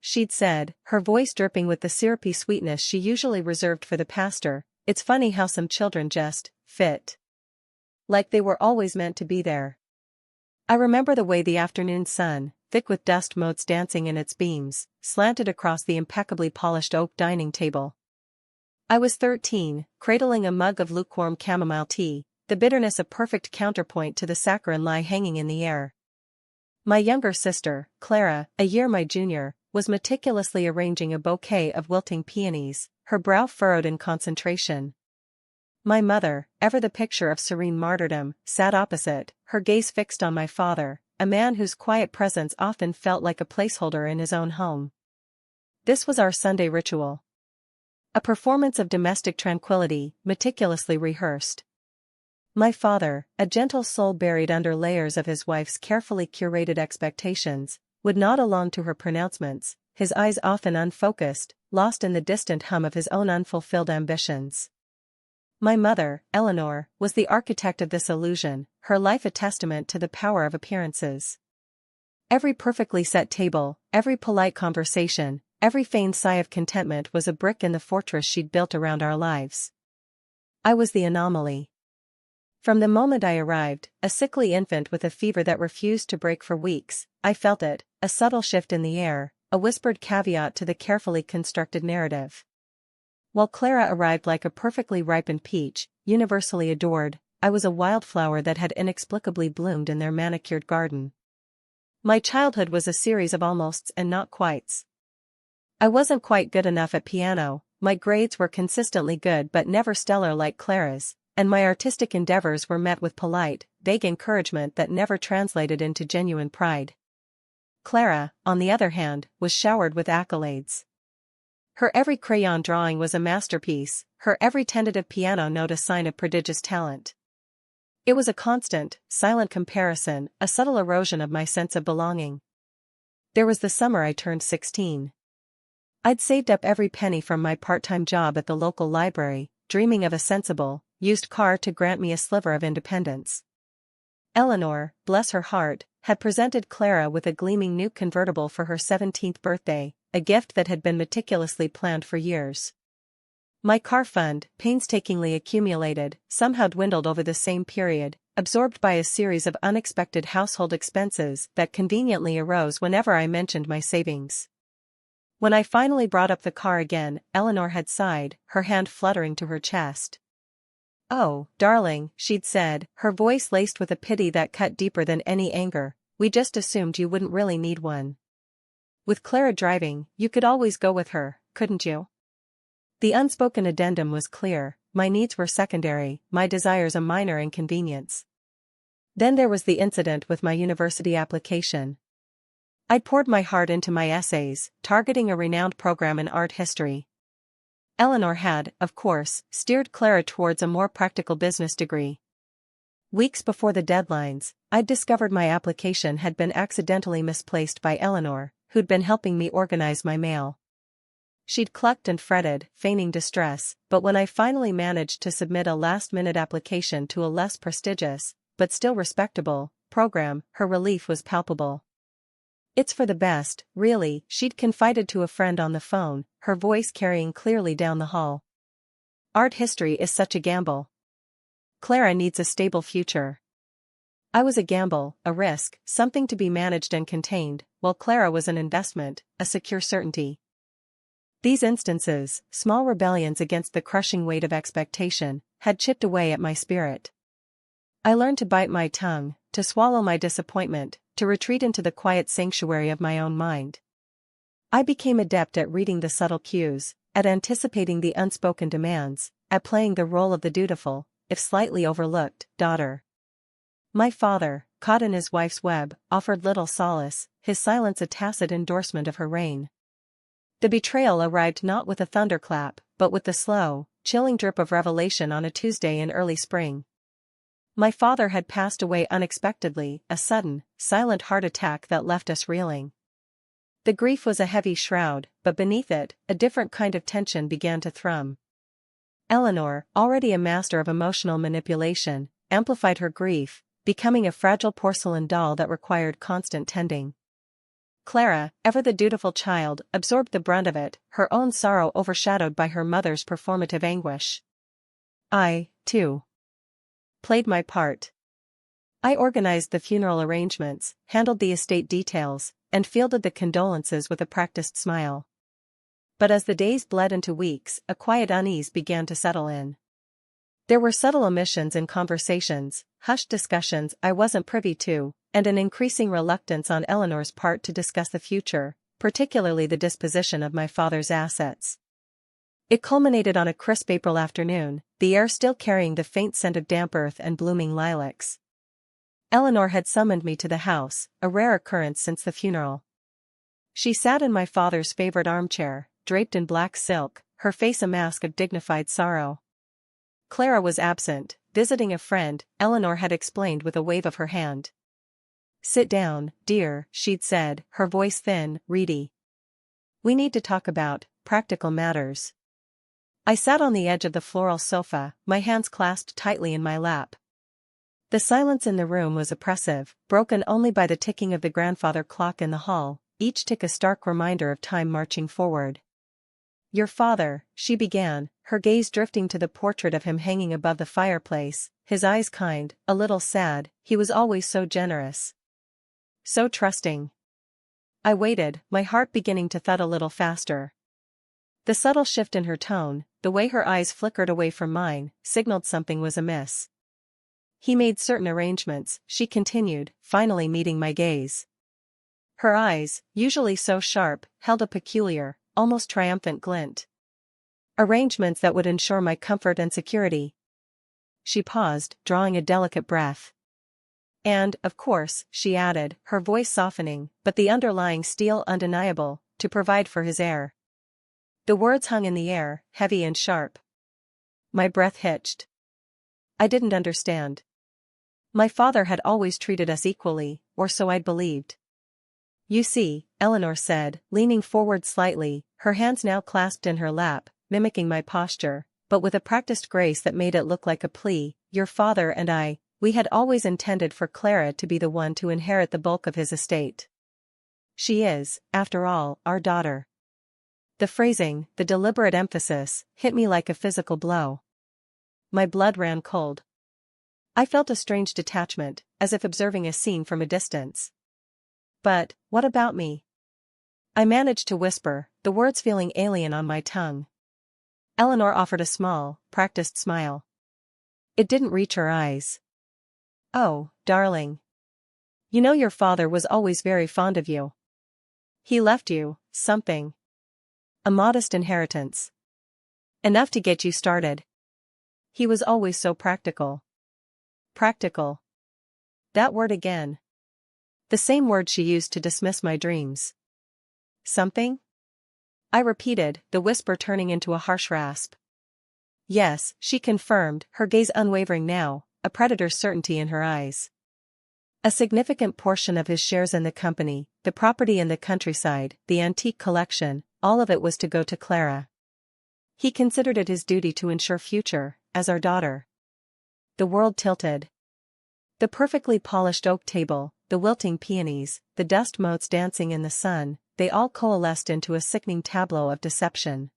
She'd said, her voice dripping with the syrupy sweetness she usually reserved for the pastor, it's funny how some children just fit. Like they were always meant to be there. I remember the way the afternoon sun, thick with dust motes dancing in its beams, slanted across the impeccably polished oak dining table. I was 13, cradling a mug of lukewarm chamomile tea, the bitterness a perfect counterpoint to the saccharine lie hanging in the air. My younger sister, Clara, a year my junior, was meticulously arranging a bouquet of wilting peonies, her brow furrowed in concentration. My mother, ever the picture of serene martyrdom, sat opposite, her gaze fixed on my father, a man whose quiet presence often felt like a placeholder in his own home. This was our Sunday ritual. A performance of domestic tranquility, meticulously rehearsed. My father, a gentle soul buried under layers of his wife's carefully curated expectations, would nod along to her pronouncements, his eyes often unfocused, lost in the distant hum of his own unfulfilled ambitions. My mother, Eleanor, was the architect of this illusion, her life a testament to the power of appearances. Every perfectly set table, every polite conversation, every feigned sigh of contentment was a brick in the fortress she'd built around our lives. I was the anomaly. From the moment I arrived, a sickly infant with a fever that refused to break for weeks, I felt it, a subtle shift in the air, a whispered caveat to the carefully constructed narrative. While Clara arrived like a perfectly ripened peach, universally adored, I was a wildflower that had inexplicably bloomed in their manicured garden. My childhood was a series of almosts and not quites. I wasn't quite good enough at piano, my grades were consistently good but never stellar like Clara's, and my artistic endeavors were met with polite, vague encouragement that never translated into genuine pride. Clara, on the other hand, was showered with accolades. Her every crayon drawing was a masterpiece, her every tentative piano note a sign of prodigious talent. It was a constant, silent comparison, a subtle erosion of my sense of belonging. There was the summer I turned 16. I'd saved up every penny from my part-time job at the local library, dreaming of a sensible, used car to grant me a sliver of independence. Eleanor, bless her heart, had presented Clara with a gleaming new convertible for her 17th birthday, a gift that had been meticulously planned for years. My car fund, painstakingly accumulated, somehow dwindled over the same period, absorbed by a series of unexpected household expenses that conveniently arose whenever I mentioned my savings. When I finally brought up the car again, Eleanor had sighed, her hand fluttering to her chest. "Oh, darling," she'd said, her voice laced with a pity that cut deeper than any anger, "we just assumed you wouldn't really need one. With Clara driving, you could always go with her, couldn't you?" The unspoken addendum was clear, my needs were secondary, my desires a minor inconvenience. Then there was the incident with my university application. I'd poured my heart into my essays, targeting a renowned program in art history. Eleanor had, of course, steered Clara towards a more practical business degree. Weeks before the deadlines, I'd discovered my application had been accidentally misplaced by Eleanor, who'd been helping me organize my mail. She'd clucked and fretted, feigning distress, but when I finally managed to submit a last-minute application to a less prestigious, but still respectable, program, her relief was palpable. "It's for the best, really," she'd confided to a friend on the phone, her voice carrying clearly down the hall. "Art history is such a gamble. Clara needs a stable future." I was a gamble, a risk, something to be managed and contained, while Clara was an investment, a secure certainty. These instances, small rebellions against the crushing weight of expectation, had chipped away at my spirit. I learned to bite my tongue, to swallow my disappointment, to retreat into the quiet sanctuary of my own mind. I became adept at reading the subtle cues, at anticipating the unspoken demands, at playing the role of the dutiful, if slightly overlooked, daughter. My father, caught in his wife's web, offered little solace, his silence a tacit endorsement of her reign. The betrayal arrived not with a thunderclap, but with the slow, chilling drip of revelation on a Tuesday in early spring. My father had passed away unexpectedly, a sudden, silent heart attack that left us reeling. The grief was a heavy shroud, but beneath it, a different kind of tension began to thrum. Eleanor, already a master of emotional manipulation, amplified her grief, becoming a fragile porcelain doll that required constant tending. Clara, ever the dutiful child, absorbed the brunt of it, her own sorrow overshadowed by her mother's performative anguish. I, too, played my part. I organized the funeral arrangements, handled the estate details, and fielded the condolences with a practiced smile. But as the days bled into weeks, a quiet unease began to settle in. There were subtle omissions in conversations, hushed discussions I wasn't privy to, and an increasing reluctance on Eleanor's part to discuss the future, particularly the disposition of my father's assets. It culminated on a crisp April afternoon, the air still carrying the faint scent of damp earth and blooming lilacs. Eleanor had summoned me to the house, a rare occurrence since the funeral. She sat in my father's favorite armchair, draped in black silk, her face a mask of dignified sorrow. Clara was absent, visiting a friend, Eleanor had explained with a wave of her hand. "Sit down, dear," she'd said, her voice thin, reedy. "We need to talk about practical matters." I sat on the edge of the floral sofa, my hands clasped tightly in my lap. The silence in the room was oppressive, broken only by the ticking of the grandfather clock in the hall, each tick a stark reminder of time marching forward. "Your father," she began, her gaze drifting to the portrait of him hanging above the fireplace, his eyes kind, a little sad, he was always so generous. So trusting. I waited, my heart beginning to thud a little faster. The subtle shift in her tone, the way her eyes flickered away from mine, signaled something was amiss. "He made certain arrangements," she continued, finally meeting my gaze. Her eyes, usually so sharp, held a peculiar, almost triumphant glint. "Arrangements that would ensure my comfort and security." She paused, drawing a delicate breath. "And, of course," she added, her voice softening, but the underlying steel undeniable, to provide for his heir." The words hung in the air, heavy and sharp. My breath hitched. I didn't understand. My father had always treated us equally, or so I'd believed. "You see," Eleanor said, leaning forward slightly, her hands now clasped in her lap, mimicking my posture, but with a practiced grace that made it look like a plea, "your father and I, we had always intended for Clara to be the one to inherit the bulk of his estate. She is, after all, our daughter." The phrasing, the deliberate emphasis, hit me like a physical blow. My blood ran cold. I felt a strange detachment, as if observing a scene from a distance. "But, what about me?" I managed to whisper, the words feeling alien on my tongue. Eleanor offered a small, practiced smile. It didn't reach her eyes. "Oh, darling. You know your father was always very fond of you. He left you something. A modest inheritance. Enough to get you started. He was always so practical." Practical. That word again. The same word she used to dismiss my dreams. "Something?" I repeated, the whisper turning into a harsh rasp. "Yes," she confirmed, her gaze unwavering now, a predator's certainty in her eyes. "A significant portion of his shares in the company, the property in the countryside, the antique collection, all of it was to go to Clara. He considered it his duty to ensure future, as our daughter." The world tilted. The perfectly polished oak table, the wilting peonies, the dust motes dancing in the sun, they all coalesced into a sickening tableau of deception.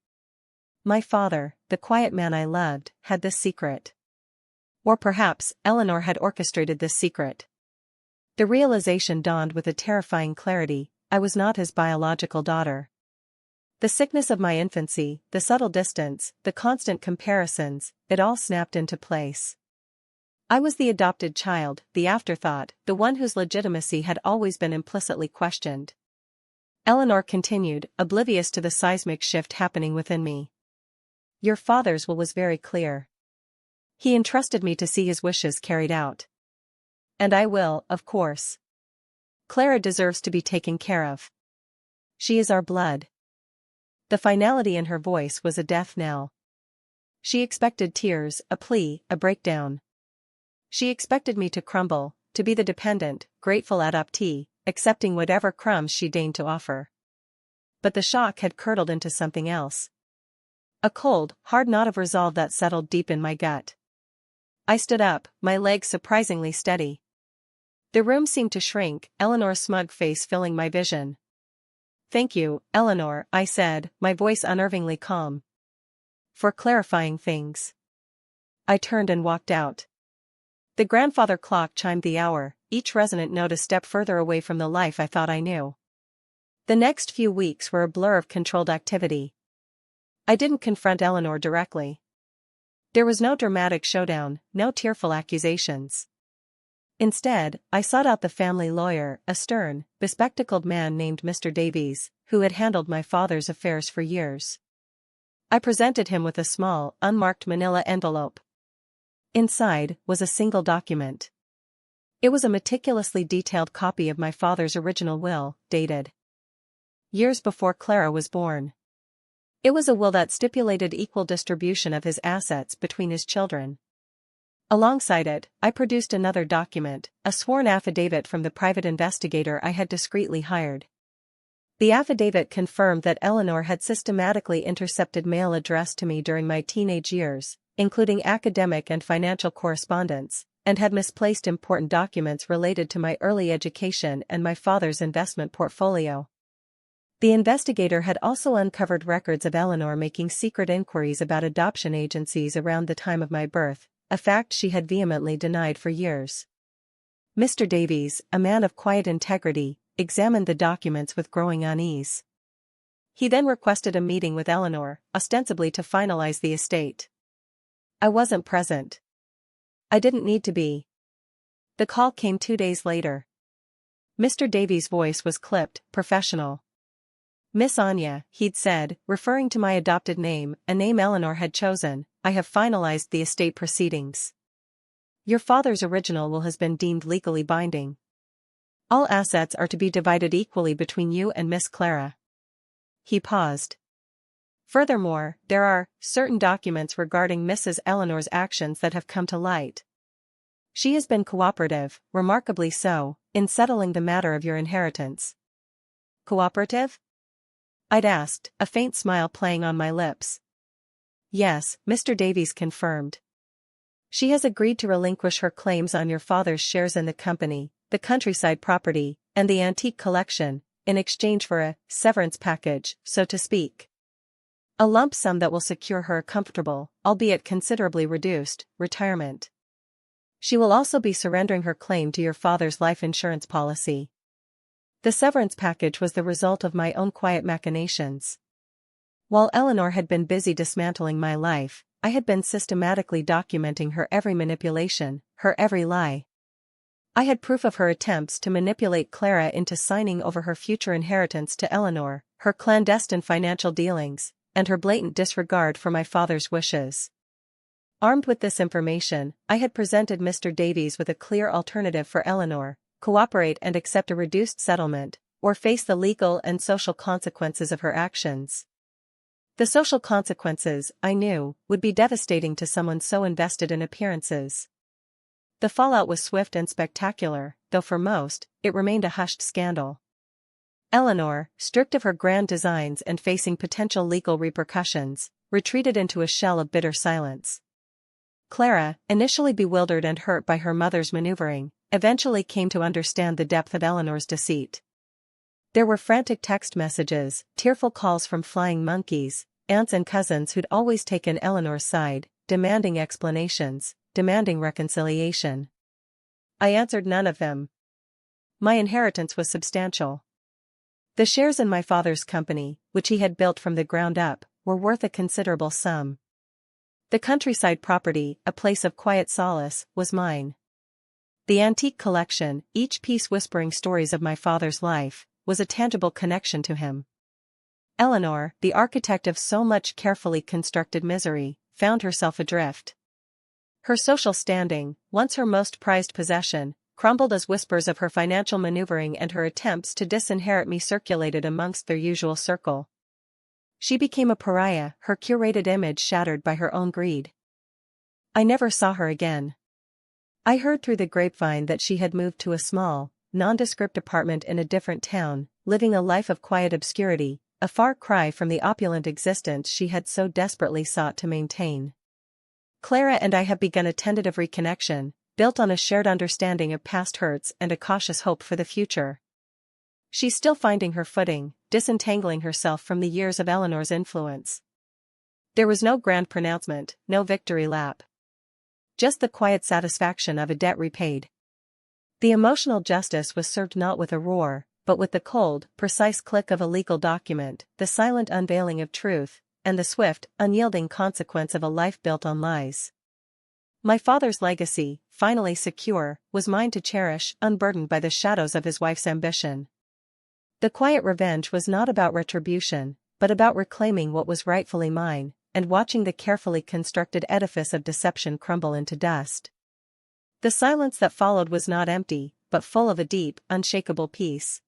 My father, the quiet man I loved, had this secret. Or perhaps, Eleanor had orchestrated this secret. The realization dawned with a terrifying clarity, I was not his biological daughter. The sickness of my infancy, the subtle distance, the constant comparisons, it all snapped into place. I was the adopted child, the afterthought, the one whose legitimacy had always been implicitly questioned. Eleanor continued, oblivious to the seismic shift happening within me. "Your father's will was very clear. He entrusted me to see his wishes carried out. And I will, of course. Clara deserves to be taken care of. She is our blood." The finality in her voice was a death knell. She expected tears, a plea, a breakdown. She expected me to crumble, to be the dependent, grateful adoptee, accepting whatever crumbs she deigned to offer. But the shock had curdled into something else. A cold, hard knot of resolve that settled deep in my gut. I stood up, my legs surprisingly steady. The room seemed to shrink, Eleanor's smug face filling my vision. Thank you, Eleanor, I said, my voice unnervingly calm. For clarifying things. I turned and walked out. The grandfather clock chimed the hour, each resonant note a step further away from the life I thought I knew. The next few weeks were a blur of controlled activity. I didn't confront Eleanor directly. There was no dramatic showdown, no tearful accusations. Instead, I sought out the family lawyer, a stern, bespectacled man named Mr. Davies, who had handled my father's affairs for years. I presented him with a small, unmarked manila envelope. Inside was a single document. It was a meticulously detailed copy of my father's original will, dated years before Clara was born. It was a will that stipulated equal distribution of his assets between his children. Alongside it, I produced another document, a sworn affidavit from the private investigator I had discreetly hired. The affidavit confirmed that Eleanor had systematically intercepted mail addressed to me during my teenage years, including academic and financial correspondence, and had misplaced important documents related to my early education and my father's investment portfolio. The investigator had also uncovered records of Eleanor making secret inquiries about adoption agencies around the time of my birth, a fact she had vehemently denied for years. Mr. Davies, a man of quiet integrity, examined the documents with growing unease. He then requested a meeting with Eleanor, ostensibly to finalize the estate. I wasn't present. I didn't need to be. The call came 2 days later. Mr. Davies' voice was clipped, professional. Miss Anya, he'd said, referring to my adopted name, a name Eleanor had chosen, I have finalized the estate proceedings. Your father's original will has been deemed legally binding. All assets are to be divided equally between you and Miss Clara. He paused. Furthermore, there are certain documents regarding Mrs. Eleanor's actions that have come to light. She has been cooperative, remarkably so, in settling the matter of your inheritance. Cooperative? I'd asked, a faint smile playing on my lips. Yes, Mr. Davies confirmed. She has agreed to relinquish her claims on your father's shares in the company, the countryside property, and the antique collection, in exchange for a severance package, so to speak. A lump sum that will secure her a comfortable, albeit considerably reduced, retirement. She will also be surrendering her claim to your father's life insurance policy. The severance package was the result of my own quiet machinations. While Eleanor had been busy dismantling my life, I had been systematically documenting her every manipulation, her every lie. I had proof of her attempts to manipulate Clara into signing over her future inheritance to Eleanor, her clandestine financial dealings, and her blatant disregard for my father's wishes. Armed with this information, I had presented Mr. Davies with a clear alternative for Eleanor: cooperate and accept a reduced settlement, or face the legal and social consequences of her actions. The social consequences, I knew, would be devastating to someone so invested in appearances. The fallout was swift and spectacular, though for most, it remained a hushed scandal. Eleanor, stripped of her grand designs and facing potential legal repercussions, retreated into a shell of bitter silence. Clara, initially bewildered and hurt by her mother's maneuvering, eventually came to understand the depth of Eleanor's deceit. There were frantic text messages, tearful calls from flying monkeys, aunts and cousins who'd always taken Eleanor's side, demanding explanations, demanding reconciliation. I answered none of them. My inheritance was substantial. The shares in my father's company, which he had built from the ground up, were worth a considerable sum. The countryside property, a place of quiet solace, was mine. The antique collection, each piece whispering stories of my father's life, was a tangible connection to him. Eleanor, the architect of so much carefully constructed misery, found herself adrift. Her social standing, once her most prized possession, crumbled as whispers of her financial maneuvering and her attempts to disinherit me circulated amongst their usual circle. She became a pariah, her curated image shattered by her own greed. I never saw her again. I heard through the grapevine that she had moved to a small, nondescript apartment in a different town, living a life of quiet obscurity, a far cry from the opulent existence she had so desperately sought to maintain. Clara and I have begun a tentative reconnection, built on a shared understanding of past hurts and a cautious hope for the future. She's still finding her footing, disentangling herself from the years of Eleanor's influence. There was no grand pronouncement, no victory lap. Just the quiet satisfaction of a debt repaid. The emotional justice was served not with a roar, but with the cold, precise click of a legal document, the silent unveiling of truth, and the swift, unyielding consequence of a life built on lies. My father's legacy, finally secure, was mine to cherish, unburdened by the shadows of his wife's ambition. The quiet revenge was not about retribution, but about reclaiming what was rightfully mine, and watching the carefully constructed edifice of deception crumble into dust. The silence that followed was not empty, but full of a deep, unshakable peace.